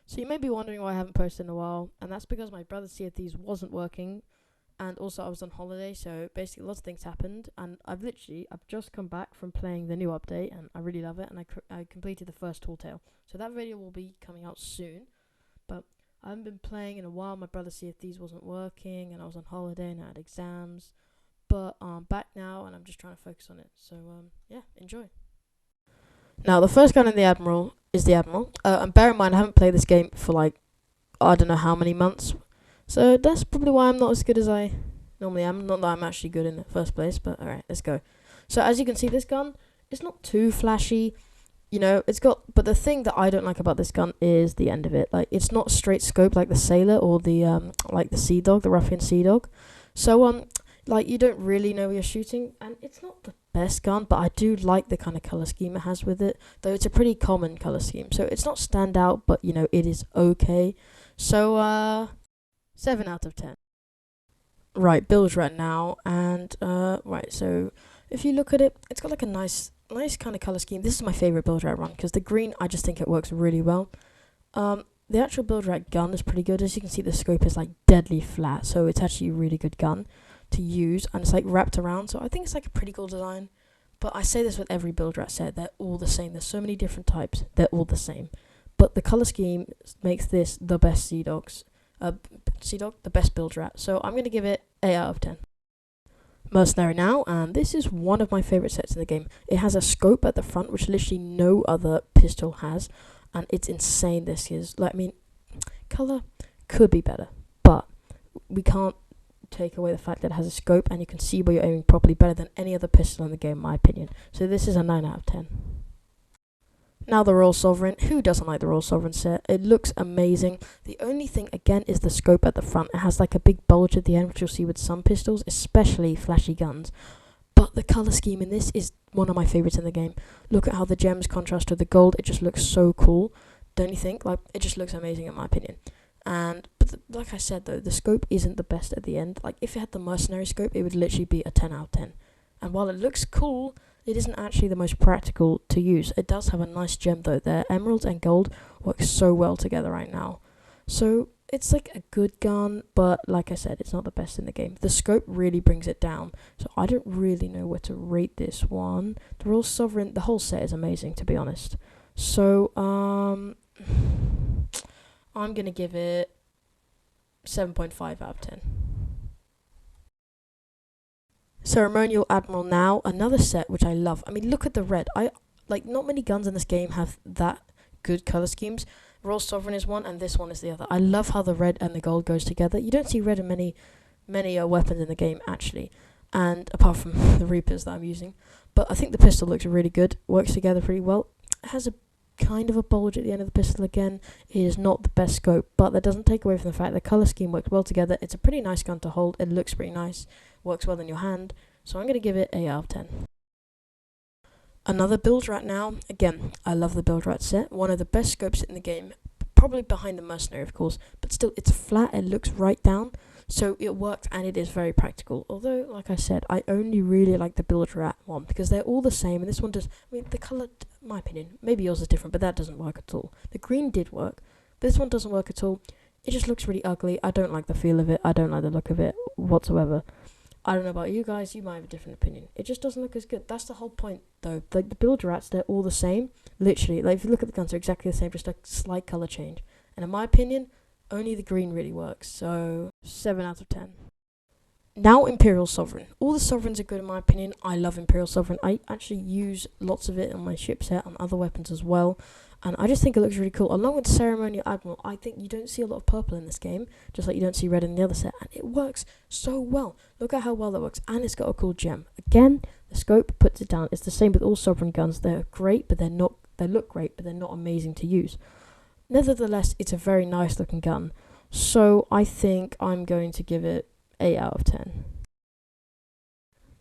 So you may be wondering why I haven't posted in a while, and that's because my brother's Sea of Thieves wasn't working, and also I was on holiday, so basically lots of things happened, and I've just come back from playing the new update, and I really love it, and I completed the first tall tale. So that video will be coming out soon, but I haven't been playing in a while. My brother's Sea of Thieves wasn't working, and I was on holiday, and I had exams, but I'm back now, and I'm just trying to focus on it. So yeah, enjoy. Now, the first gun in the Admiral is the Admiral. And bear in mind, I haven't played this game for like, I don't know how many months. So that's probably why I'm not as good as I normally am. Not that I'm actually good in the first place, but alright, let's go. So as you can see, this gun, it's not too flashy. You know, but the thing that I don't like about this gun is the end of it. Like, it's not straight scope like the Sailor or like the Sea Dog, the Ruffian Sea Dog. So, like, you don't really know where you're shooting, and it's not the best gun, but I do like the kind of color scheme it has with it, though it's a pretty common color scheme, so it's not standout, but you know, it is okay. So 7 out of 10. Right, bilge right now, and right, so if you look at it, it's got like a nice kind of color scheme. This is my favorite bilge rat run because the green, I just think it works really well. The actual bilge rat gun is pretty good. As you can see, the scope is like deadly flat, so it's actually a really good gun to use, and it's like wrapped around, so I think it's like a pretty cool design. But I say this with every build rat set, they're all the same. There's so many different types, they're all the same, but the color scheme makes this the best Sea Dog, the best build rat. So I'm gonna give it 8 out of 10. Mercenary now, and this is one of my favorite sets in the game. It has a scope at the front which literally no other pistol has, and it's insane. This is like, I mean, color could be better, but we can't take away the fact that it has a scope and you can see where you're aiming properly better than any other pistol in the game, in my opinion. So this is a 9 out of 10. Now the Royal Sovereign. Who doesn't like the Royal Sovereign set? It looks amazing. The only thing, again, is the scope at the front. It has like a big bulge at the end, which you'll see with some pistols, especially flashy guns. But the colour scheme in this is one of my favourites in the game. Look at how the gems contrast with the gold. It just looks so cool. Don't you think? Like, it just looks amazing in my opinion. But like I said though, the scope isn't the best at the end. Like, if it had the Mercenary scope, it would literally be a 10 out of 10. And while it looks cool, it isn't actually the most practical to use. It does have a nice gem though. Their emeralds and gold work so well together right now. So it's like a good gun, but like I said, it's not the best in the game. The scope really brings it down. So I don't really know where to rate this one. The Royal Sovereign, the whole set is amazing, to be honest. So I'm going to give it 7.5 out of 10. Ceremonial Admiral now, another set which I love. I mean, look at the red. Not many guns in this game have that good color schemes. Royal Sovereign is one, and this one is the other. I love how the red and the gold goes together. You don't see red in many weapons in the game, actually, and apart from the Reapers that I'm using. But I think the pistol looks really good, works together pretty well. It has a kind of a bulge at the end of the pistol again. It is not the best scope, but that doesn't take away from the fact the color scheme works well together. It's a pretty nice gun to hold. It looks pretty nice, works well in your hand. So I'm going to give it 8 out of 10. Another build rat now. Again, I love the build rat set. One of the best scopes in the game, probably behind the Mercenary, of course, but still, it's flat. It looks right down, so it works, and it is very practical. Although, like I said, I only really like the build rat one because they're all the same, and this one does. I mean, the color, in my opinion, maybe yours is different, but that doesn't work at all. The green did work, but this one doesn't work at all. It just looks really ugly. I don't like the feel of it. I don't like the look of it whatsoever. I don't know about you guys, you might have a different opinion. It just doesn't look as good. That's the whole point, though. Like, the build rats, they're all the same. Literally, like, if you look at the guns, they're exactly the same, just a slight colour change. And in my opinion, only the green really works. So, 7 out of 10. Now, Imperial Sovereign. All the Sovereigns are good in my opinion. I love Imperial Sovereign. I actually use lots of it on my ship set, on other weapons as well. And I just think it looks really cool. Along with Ceremonial Admiral, I think you don't see a lot of purple in this game, just like you don't see red in the other set. And it works so well. Look at how well that works. And it's got a cool gem. Again, the scope puts it down. It's the same with all Sovereign guns. They're great, but they're not. They look great, but they're not amazing to use. Nevertheless, it's a very nice looking gun. So I think I'm going to give it 8 out of 10.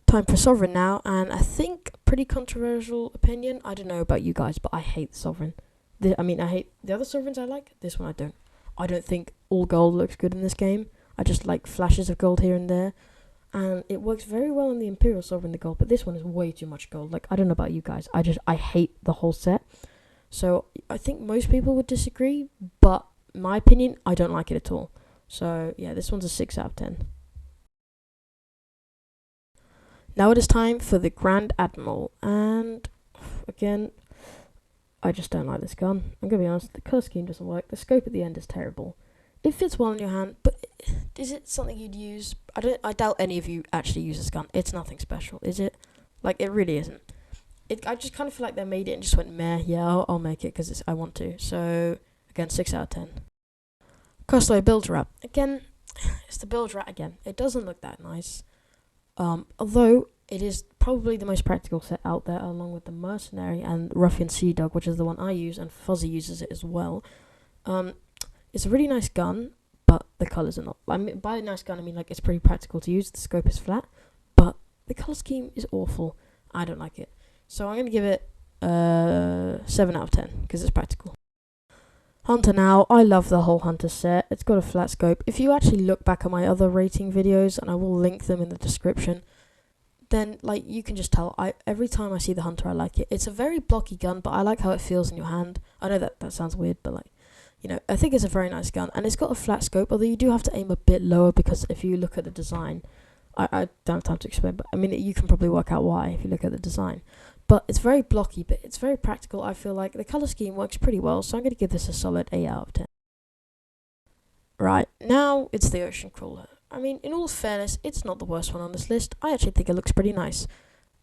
Time for Sovereign now, and I think pretty controversial opinion. I don't know about you guys, but I hate the Sovereign. I hate the other Sovereigns I like. This one I don't. I don't think all gold looks good in this game. I just like flashes of gold here and there. And it works very well in the Imperial Sovereign, the gold, but this one is way too much gold. Like, I don't know about you guys. I hate the whole set. So I think most people would disagree, but in my opinion, I don't like it at all. So yeah, this one's a 6 out of 10. Now it is time for the Grand Admiral, and again, I just don't like this gun. I'm gonna be honest, the colour scheme doesn't work. The scope at the end is terrible. It fits well in your hand, but is it something you'd use? I doubt any of you actually use this gun. It's nothing special, is it? Like, it really isn't. I just kind of feel like they made it and just went, meh, yeah, I'll make it because I want to. So, again, 6 out of 10. Castaway bilge wrap. Again, it's the bilge wrap again. It doesn't look that nice. Although, it is probably the most practical set out there, along with the Mercenary and Ruffian Sea Dog, which is the one I use, and Fuzzy uses it as well. It's a really nice gun, but the colours are not. I mean, by a nice gun, I mean, like, it's pretty practical to use. The scope is flat, but the colour scheme is awful. I don't like it. So I'm going to give it 7 out of 10, because it's practical. Hunter now. I love the whole Hunter set. It's got a flat scope. If you actually look back at my other rating videos, and I will link them in the description, then, like, you can just tell, every time I see the Hunter, I like it. It's a very blocky gun, but I like how it feels in your hand. I know that sounds weird, but, like, you know, I think it's a very nice gun, and it's got a flat scope, although you do have to aim a bit lower, because if you look at the design, I don't have time to explain, but, I mean, you can probably work out why if you look at the design. But it's very blocky, but it's very practical. I feel like the colour scheme works pretty well, so I'm going to give this a solid 8 out of 10. Right, now it's the Ocean Crawler. I mean, in all fairness, it's not the worst one on this list. I actually think it looks pretty nice.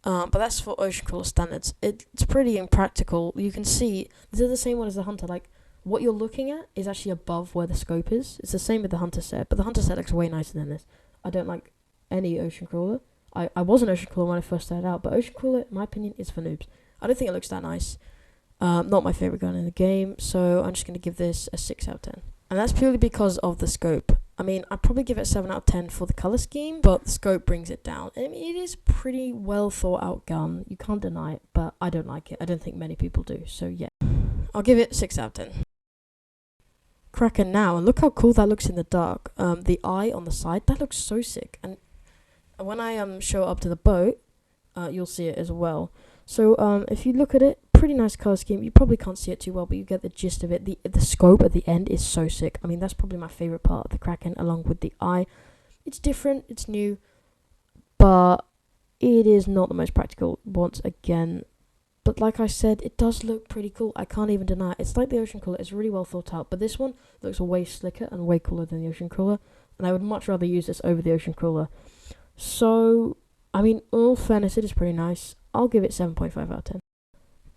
But that's for Ocean Crawler standards. It's pretty impractical. You can see, this is the same one as the Hunter. Like, what you're looking at is actually above where the scope is. It's the same with the Hunter set, but the Hunter set looks way nicer than this. I don't like any Ocean Crawler. I was an Ocean Crawler when I first started out, but Ocean Crawler, in my opinion, is for noobs. I don't think it looks that nice. Not my favourite gun in the game, so I'm just going to give this a 6 out of 10. And that's purely because of the scope. I mean, I'd probably give it a 7 out of 10 for the colour scheme, but the scope brings it down. I mean, it is pretty well thought out gun. You can't deny it, but I don't like it. I don't think many people do, so yeah. I'll give it 6 out of 10. Kraken now, and look how cool that looks in the dark. The eye on the side, that looks so sick. And when I show up to the boat, you'll see it as well. So if you look at it, pretty nice colour scheme. You probably can't see it too well, but you get the gist of it. The scope at the end is so sick. I mean, that's probably my favourite part of the Kraken, along with the eye. It's different, it's new, but it is not the most practical once again. But like I said, it does look pretty cool. I can't even deny it. It's like the Ocean Crawler. It's really well thought out. But this one looks way slicker and way cooler than the Ocean Crawler. And I would much rather use this over the Ocean Crawler. So, I mean, in all fairness, it is pretty nice. I'll give it 7.5 out of 10.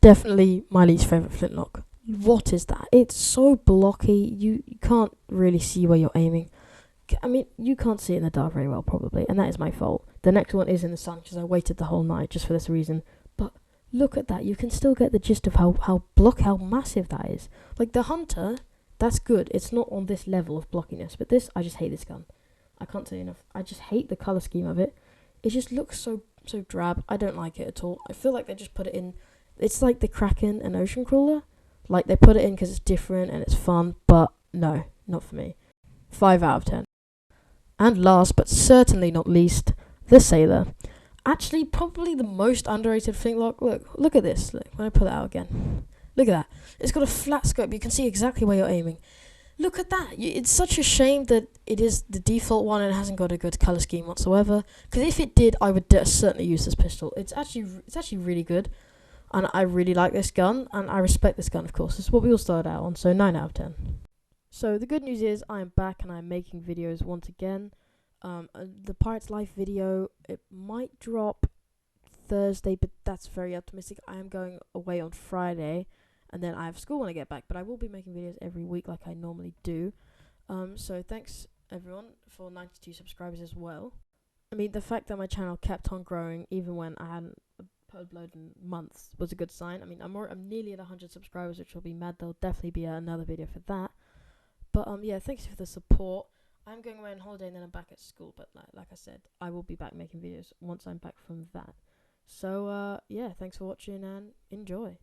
Definitely my least favourite flintlock. What is that? It's so blocky. You can't really see where you're aiming. I mean, you can't see it in the dark very well, probably. And that is my fault. The next one is in the sun, because I waited the whole night just for this reason. But look at that. You can still get the gist of how massive that is. Like, the Hunter, that's good. It's not on this level of blockiness. But this, I just hate this gun. I can't say enough. I just hate the colour scheme of it. It just looks so drab. I don't like it at all. I feel like they just put it in. It's like the Kraken and Ocean Crawler. Like, they put it in because it's different and it's fun. But no, not for me. 5 out of 10. And last, but certainly not least, the Sailor. Actually, probably the most underrated flintlock. Look at this. Look, when I pull it out again. Look at that. It's got a flat scope. You can see exactly where you're aiming. Look at that. It's such a shame that it is the default one and it hasn't got a good colour scheme whatsoever. Because if it did, I would certainly use this pistol. It's actually really good. And I really like this gun. And I respect this gun, of course. This is what we all started out on. So 9 out of 10. So the good news is I am back and I'm making videos once again. The Pirates Life video, it might drop Thursday, but that's very optimistic. I am going away on Friday. And then I have school when I get back, but I will be making videos every week like I normally do. So thanks everyone for 92 subscribers as well. I mean, the fact that my channel kept on growing even when I hadn't uploaded in months was a good sign. I mean, I'm nearly at 100 subscribers, which will be mad. There'll definitely be another video for that. But yeah, thanks for the support. I'm going away on holiday and then I'm back at school. But like I said, I will be back making videos once I'm back from that. So yeah, thanks for watching and enjoy.